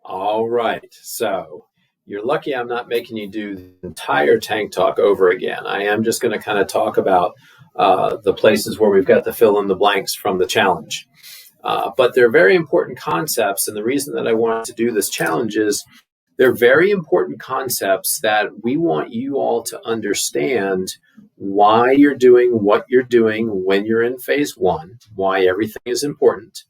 All right. So you're lucky I'm not making you do the entire tank talk over again. I am just going to kind of talk about the places where we've got to fill in the blanks from the challenge. But they're very important concepts. And the reason that I wanted to do this challenge is they're very important concepts that we want you all to understand why you're doing what you're doing when you're in phase one, why everything is important.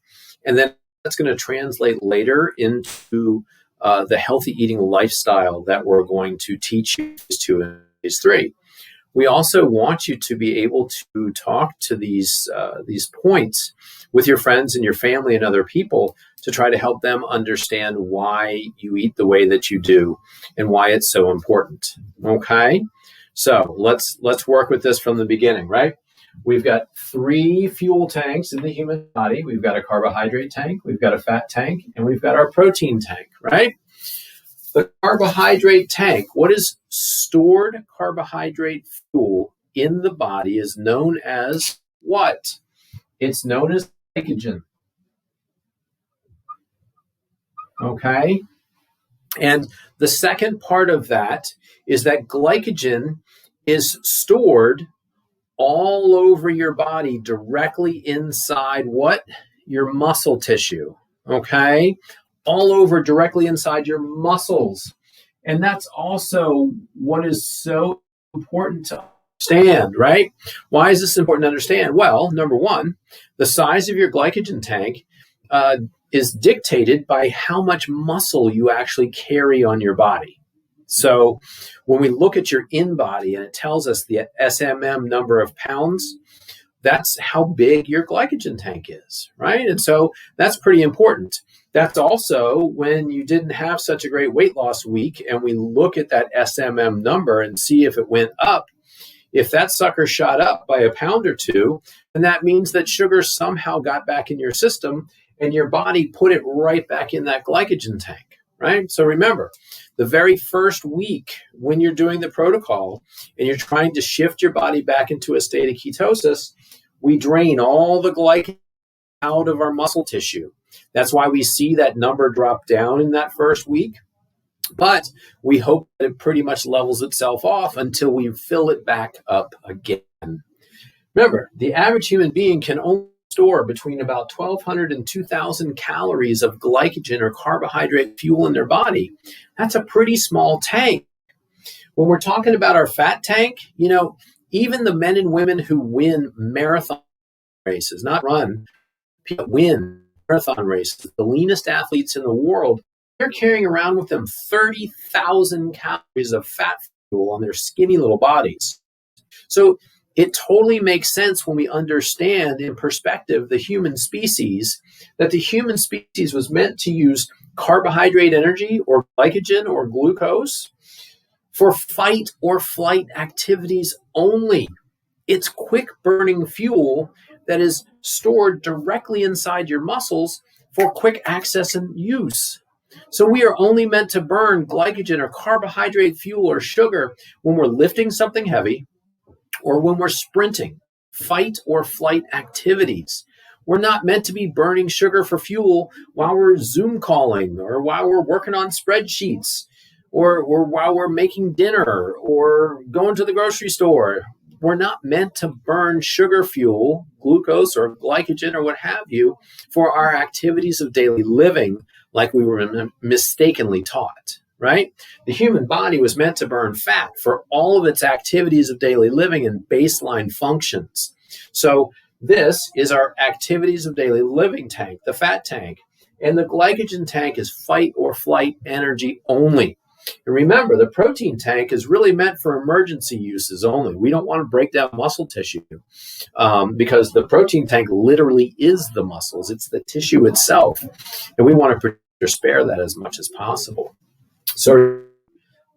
And then that's going to translate later into the healthy eating lifestyle that we're going to teach you to in phase three. We also want you to be able to talk to these points with your friends and your family and other people to try to help them understand why you eat the way that you do and why it's so important. Okay? So let's work with this from the beginning, right? We've got 3 fuel tanks in the human body. We've got a carbohydrate tank, we've got a fat tank, and we've got our protein tank, right? The carbohydrate tank, what is stored carbohydrate fuel in the body is known as what? It's known as glycogen. Okay? And the second part of that is that glycogen is stored all over your body directly inside what? Your muscle tissue. Okay? All over directly inside your muscles. And that's also what is so important to understand, right? Why is this important to understand? Well, number one, the size of your glycogen tank is dictated by how much muscle you actually carry on your body. So when we look at your in-body and it tells us the SMM number of pounds, that's how big your glycogen tank is, right? And so that's pretty important. That's also when you didn't have such a great weight loss week and we look at that SMM number and see if it went up. If that sucker shot up by a pound or two, then that means that sugar somehow got back in your system and your body put it right back in that glycogen tank, right? So remember, the very first week when you're doing the protocol and you're trying to shift your body back into a state of ketosis, we drain all the glycogen out of our muscle tissue. That's why we see that number drop down in that first week. But we hope that it pretty much levels itself off until we fill it back up again. Remember, the average human being can only store between about 1,200 and 2,000 calories of glycogen or carbohydrate fuel in their body. That's a pretty small tank. When we're talking about our fat tank, even the men and women who win marathon races, not run, win marathon races, the leanest athletes in the world, they're carrying around with them 30,000 calories of fat fuel on their skinny little bodies. So it totally makes sense when we understand in perspective the human species, that the human species was meant to use carbohydrate energy or glycogen or glucose for fight or flight activities only. It's quick burning fuel that is stored directly inside your muscles for quick access and use. So we are only meant to burn glycogen or carbohydrate fuel or sugar when we're lifting something heavy or when we're sprinting, fight or flight activities. We're not meant to be burning sugar for fuel while we're Zoom calling or while we're working on spreadsheets or while we're making dinner or going to the grocery store. We're not meant to burn sugar fuel, glucose or glycogen or what have you for our activities of daily living like we were mistakenly taught, right? The human body was meant to burn fat for all of its activities of daily living and baseline functions. So this is our activities of daily living tank, the fat tank. And the glycogen tank is fight or flight energy only. And remember, the protein tank is really meant for emergency uses only. We don't want to break down muscle tissue because the protein tank literally is the muscles. It's the tissue itself. And we want to spare that as much as possible. So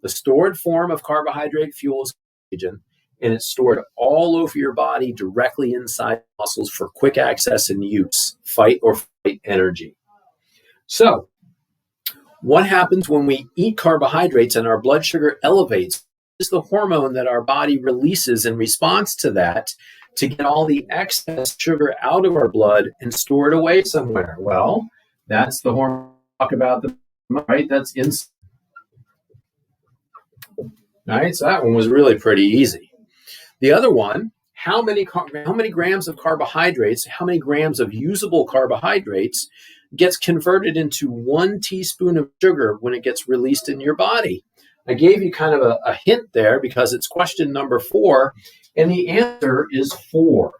the stored form of carbohydrate fuel is glycogen, and it's stored all over your body directly inside muscles for quick access and use, fight or flight energy. So what happens when we eat carbohydrates and our blood sugar elevates? Is the hormone that our body releases in response to that to get all the excess sugar out of our blood and store it away somewhere? Well, that's the hormone we talk about, the right? That's insulin. All right, so that one was really pretty easy. The other one, how many grams of carbohydrates, how many grams of usable carbohydrates gets converted into 1 teaspoon of sugar when it gets released in your body? I gave you kind of a hint there because it's question number 4, and the answer is 4.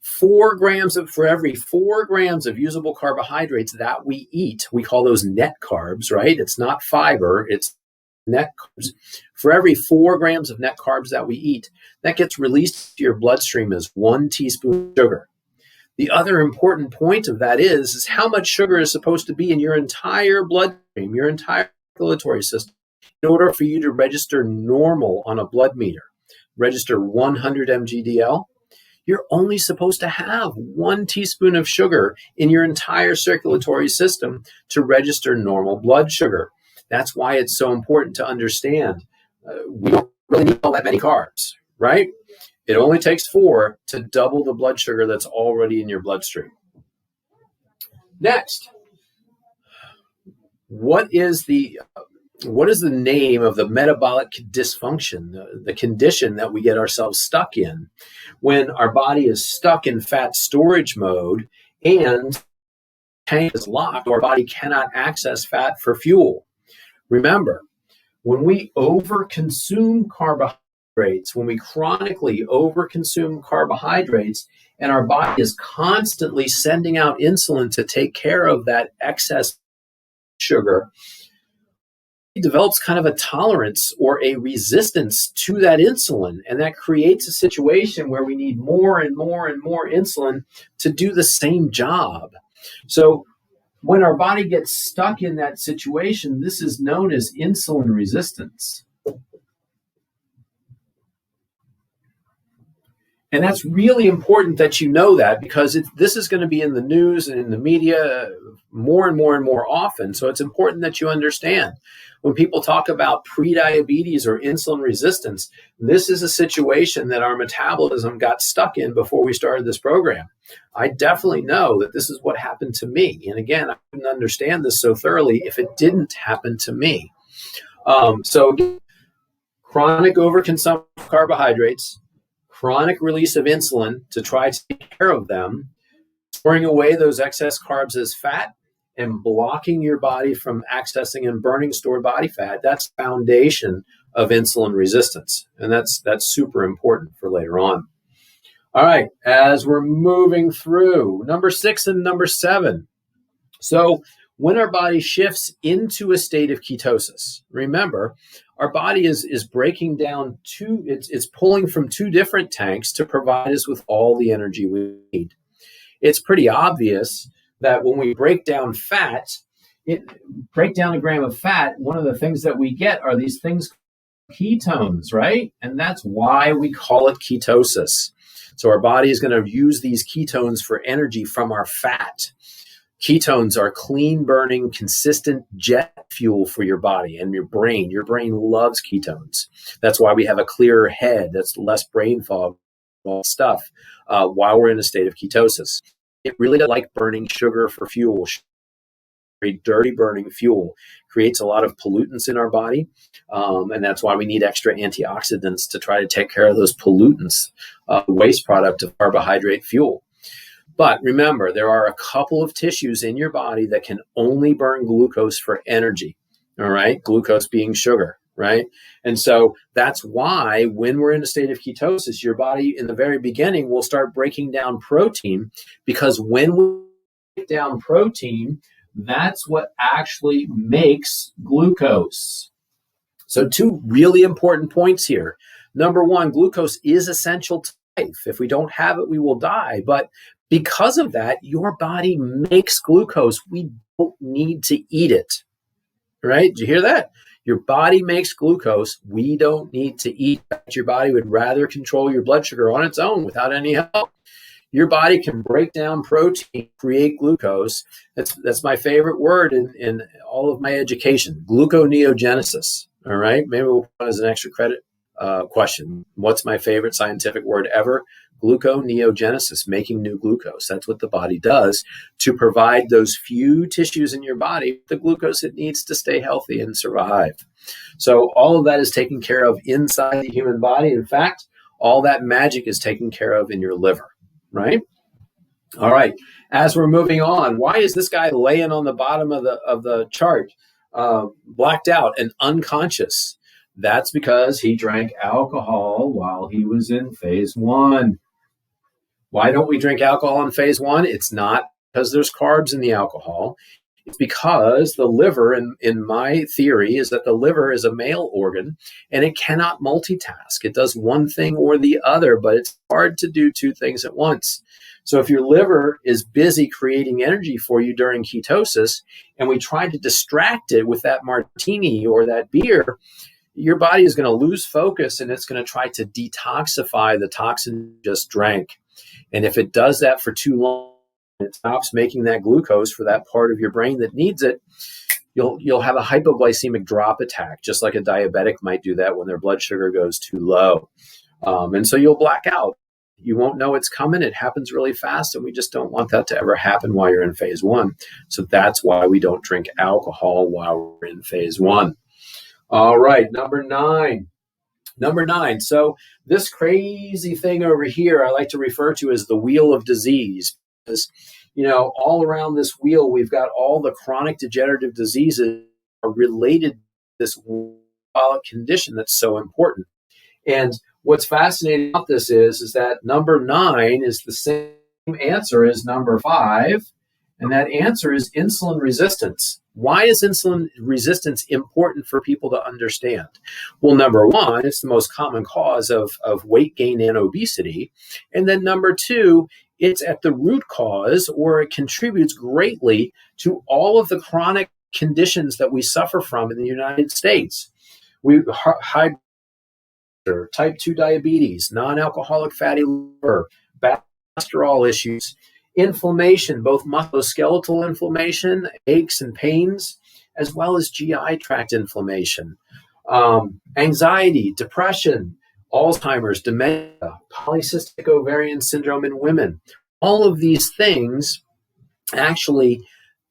For every 4 grams of usable carbohydrates that we eat, we call those net carbs, right? It's not fiber, it's net carbs. For every 4 grams of net carbs that we eat, that gets released to your bloodstream as 1 teaspoon of sugar. The other important point of that is how much sugar is supposed to be in your entire bloodstream, your entire circulatory system, in order for you to register normal on a blood meter, register 100 mgdl. You're only supposed to have 1 teaspoon of sugar in your entire circulatory system to register normal blood sugar. That's why it's so important to understand we don't really need all that many carbs, right? It only takes 4 to double the blood sugar that's already in your bloodstream. Next, what is the name of the metabolic dysfunction, the condition that we get ourselves stuck in when our body is stuck in fat storage mode and tank is locked, our body cannot access fat for fuel? Remember, when we overconsume carbohydrates, when we chronically overconsume carbohydrates, and our body is constantly sending out insulin to take care of that excess sugar, it develops kind of a tolerance or a resistance to that insulin. And that creates a situation where we need more and more and more insulin to do the same job. So when our body gets stuck in that situation, this is known as insulin resistance. And that's really important that you know that, because this is going to be in the news and in the media more and more and more often. So it's important that you understand when people talk about prediabetes or insulin resistance, this is a situation that our metabolism got stuck in before we started this program. I definitely know that this is what happened to me. And again, I couldn't understand this so thoroughly if it didn't happen to me. So chronic overconsumption of carbohydrates, chronic release of insulin to try to take care of them, storing away those excess carbs as fat, and blocking your body from accessing and burning stored body fat. That's the foundation of insulin resistance. And that's super important for later on. All right, as we're moving through, number 6 and number 7. So when our body shifts into a state of ketosis, remember, our body is breaking down it's pulling from 2 different tanks to provide us with all the energy we need. It's pretty obvious that when we break down fat, break down a gram of fat, one of the things that we get are these things called ketones, right? And that's why we call it ketosis. So our body is going to use these ketones for energy from our fat. Ketones are clean burning, consistent jet fuel for your body and your brain. Your brain loves ketones. That's why we have a clearer head. That's less brain fog, all stuff, while we're in a state of ketosis. It really doesn't like burning sugar for fuel. Very dirty burning fuel creates a lot of pollutants in our body. And that's why we need extra antioxidants to try to take care of those pollutants, waste product of carbohydrate fuel. But remember, there are a couple of tissues in your body that can only burn glucose for energy, all right? Glucose being sugar, right? And so that's why when we're in a state of ketosis, your body in the very beginning will start breaking down protein, because when we break down protein, that's what actually makes glucose. So 2 really important points here. Number 1, glucose is essential to life. If we don't have it, we will die. But because of that, your body makes glucose. We don't need to eat it, right? Did you hear that? Your body makes glucose. We don't need to eat it. Your body would rather control your blood sugar on its own without any help. Your body can break down protein, create glucose. That's my favorite word in all of my education, gluconeogenesis. All right, maybe we'll put it as an extra credit question. What's my favorite scientific word ever? Gluconeogenesis, making new glucose. That's what the body does to provide those few tissues in your body the glucose it needs to stay healthy and survive. So all of that is taken care of inside the human body. In fact, all that magic is taken care of in your liver, right? All right. As we're moving on, why is this guy laying on the bottom of the chart, blacked out and unconscious? That's because he drank alcohol while he was in phase 1. Why don't we drink alcohol in phase 1? It's not because there's carbs in the alcohol. It's because the liver, in my theory, is that the liver is a male organ and it cannot multitask. It does one thing or the other, but it's hard to do two things at once. So if your liver is busy creating energy for you during ketosis and we try to distract it with that martini or that beer, your body is going to lose focus and it's going to try to detoxify the toxin you just drank. And if it does that for too long, it stops making that glucose for that part of your brain that needs it, you'll have a hypoglycemic drop attack, just like a diabetic might do that when their blood sugar goes too low. And so you'll black out. You won't know it's coming. It happens really fast, and we just don't want that to ever happen while you're in phase 1. So that's why we don't drink alcohol while we're in phase 1. All right, number 9. So this crazy thing over here, I like to refer to as the wheel of disease. Because, all around this wheel, we've got all the chronic degenerative diseases are related to this metabolic condition that's so important. And what's fascinating about this is that number 9 is the same answer as number 5. And that answer is insulin resistance. Why is insulin resistance important for people to understand? Well, number 1, it's the most common cause of weight gain and obesity. And then number 2, it's at the root cause, or it contributes greatly to all of the chronic conditions that we suffer from in the United States. High type 2 diabetes, non-alcoholic fatty liver, bad cholesterol issues, inflammation, both musculoskeletal inflammation, aches and pains, as well as GI tract inflammation, anxiety, depression, Alzheimer's, dementia, polycystic ovarian syndrome in women. All of these things, actually,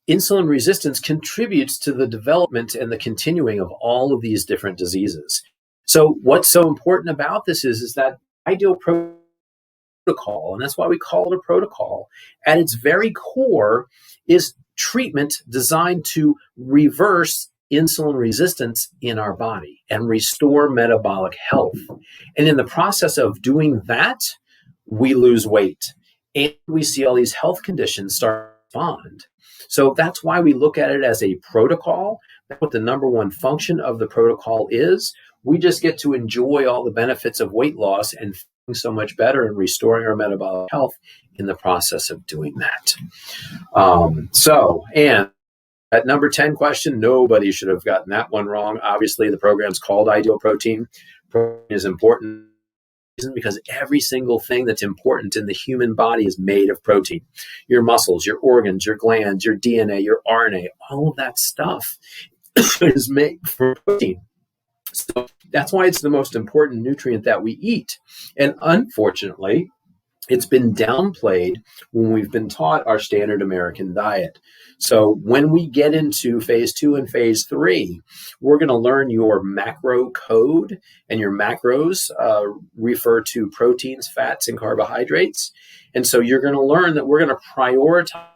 insulin resistance contributes to the development and the continuing of all of these different diseases. So what's so important about this is that ideal protocol, and that's why we call it a protocol, at its very core is treatment designed to reverse insulin resistance in our body and restore metabolic health. And in the process of doing that, we lose weight and we see all these health conditions start to respond. So that's why we look at it as a protocol. That's what the number 1 function of the protocol is. We just get to enjoy all the benefits of weight loss and feeling so much better and restoring our metabolic health in the process of doing that. And at number 10 question, nobody should have gotten that one wrong. Obviously, the program's called Ideal Protein. Protein is important because every single thing that's important in the human body is made of protein. Your muscles, your organs, your glands, your DNA, your RNA, all of that stuff is made from protein. So that's why it's the most important nutrient that we eat. And unfortunately, it's been downplayed when we've been taught our standard American diet. So when we get into phase 2 and phase 3, we're going to learn your macro code, and your macros refer to proteins, fats, and carbohydrates. And so you're going to learn that we're going to prioritize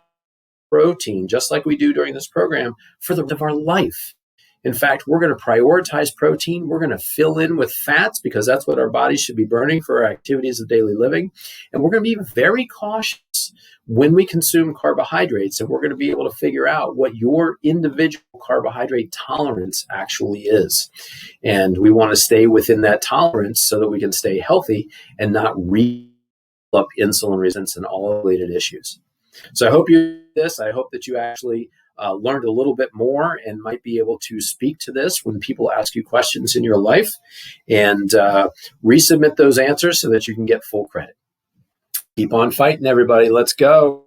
protein, just like we do during this program, for the rest of our life. In fact, we're going to prioritize protein. We're going to fill in with fats because that's what our bodies should be burning for our activities of daily living. And we're going to be very cautious when we consume carbohydrates, and we're going to be able to figure out what your individual carbohydrate tolerance actually is. And we want to stay within that tolerance so that we can stay healthy and not up insulin resistance and all related issues. So I hope I hope that you actually learned a little bit more and might be able to speak to this when people ask you questions in your life, and resubmit those answers so that you can get full credit. Keep on fighting, everybody. Let's go.